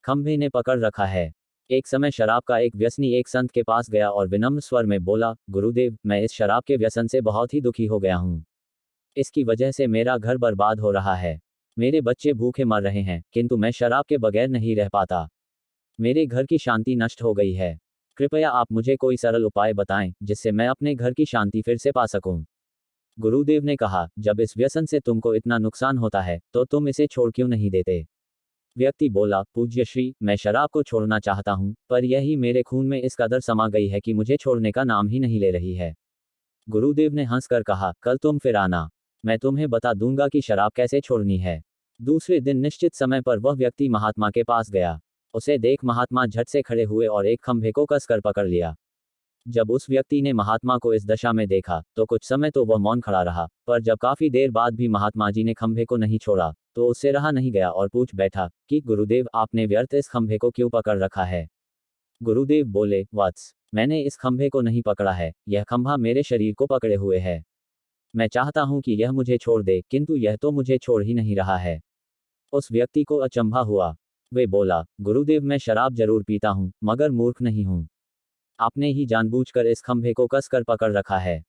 खंभे ने पकड़ रखा है। एक समय शराब का एक व्यसनी एक संत के पास गया और विनम्र स्वर में बोला, गुरुदेव, मैं इस शराब के व्यसन से बहुत ही दुखी हो गया हूँ। इसकी वजह से मेरा घर बर्बाद हो रहा है। मेरे बच्चे भूखे मर रहे हैं, किंतु मैं शराब के बगैर नहीं रह पाता। मेरे घर की शांति नष्ट हो गई है। कृपया आप मुझे कोई सरल उपाय बताएं, जिससे मैं अपने घर की शांति फिर से पा सकूं। गुरुदेव ने कहा, जब इस व्यसन से तुमको इतना नुकसान होता है, तो तुम इसे छोड़ क्यों नहीं देते? व्यक्ति बोला, पूज्य श्री, मैं शराब को छोड़ना चाहता हूँ, पर यही मेरे खून में इस कदर समा गई है कि मुझे छोड़ने का नाम ही नहीं ले रही है। गुरुदेव ने हंसकर कहा, कल तुम फिर आना, मैं तुम्हें बता दूंगा कि शराब कैसे छोड़नी है। दूसरे दिन निश्चित समय पर वह व्यक्ति महात्मा के पास गया। उसे देख महात्मा झट से खड़े हुए और एक खंभे को कसकर पकड़ लिया। जब उस व्यक्ति ने महात्मा को इस दशा में देखा, तो कुछ समय तो वह मौन खड़ा रहा, पर जब काफी देर बाद भी महात्मा जी ने खंभे को नहीं छोड़ा, तो उससे रहा नहीं गया और पूछ बैठा कि गुरुदेव, आपने व्यर्थ इस खंभे को क्यों पकड़ रखा है? गुरुदेव बोले, वत्स, मैंने इस खंभे को नहीं पकड़ा है, यह खंभा मेरे शरीर को पकड़े हुए है। मैं चाहता हूं कि यह मुझे छोड़ दे, किंतु यह तो मुझे छोड़ ही नहीं रहा है। उस व्यक्ति को अचंभा हुआ। वे बोला, गुरुदेव, मैं शराब जरूर पीता हूं, मगर मूर्ख नहीं हूं। आपने ही जानबूझकर इस खंभे को कसकर पकड़ रखा है।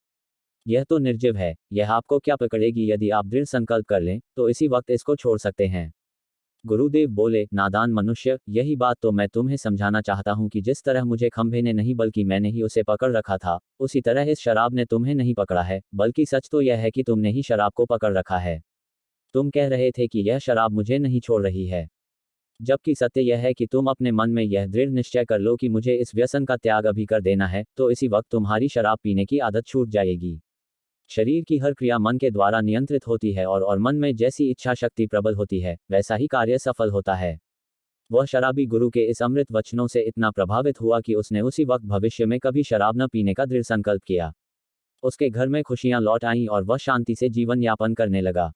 यह तो निर्जीव है, यह आपको क्या पकड़ेगी? यदि आप दृढ़ संकल्प कर लें, तो इसी वक्त इसको छोड़ सकते हैं। गुरुदेव बोले, नादान मनुष्य, यही बात तो मैं तुम्हें समझाना चाहता हूं कि जिस तरह मुझे खंभे ने नहीं बल्कि मैंने ही उसे पकड़ रखा था, उसी तरह इस शराब ने तुम्हें नहीं पकड़ा है, बल्कि सच तो यह है कि तुमने ही शराब को पकड़ रखा है। तुम कह रहे थे कि यह शराब मुझे नहीं छोड़ रही है, जबकि सत्य यह है कि तुम अपने मन में यह दृढ़ निश्चय कर लो कि मुझे इस व्यसन का त्याग अभी कर देना है, तो इसी वक्त तुम्हारी शराब पीने की आदत छूट जाएगी। शरीर की हर क्रिया मन के द्वारा नियंत्रित होती है और मन में जैसी इच्छा शक्ति प्रबल होती है, वैसा ही कार्य सफल होता है। वह शराबी गुरु के इस अमृत वचनों से इतना प्रभावित हुआ कि उसने उसी वक्त भविष्य में कभी शराब न पीने का दृढ़ संकल्प किया। उसके घर में खुशियां लौट आईं और वह शांति से जीवन यापन करने लगा।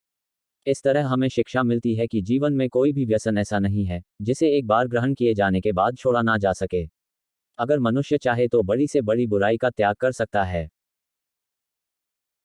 इस तरह हमें शिक्षा मिलती है कि जीवन में कोई भी व्यसन ऐसा नहीं है, जिसे एक बार ग्रहण किए जाने के बाद छोड़ा ना जा सके। अगर मनुष्य चाहे तो बड़ी से बड़ी बुराई का त्याग कर सकता है।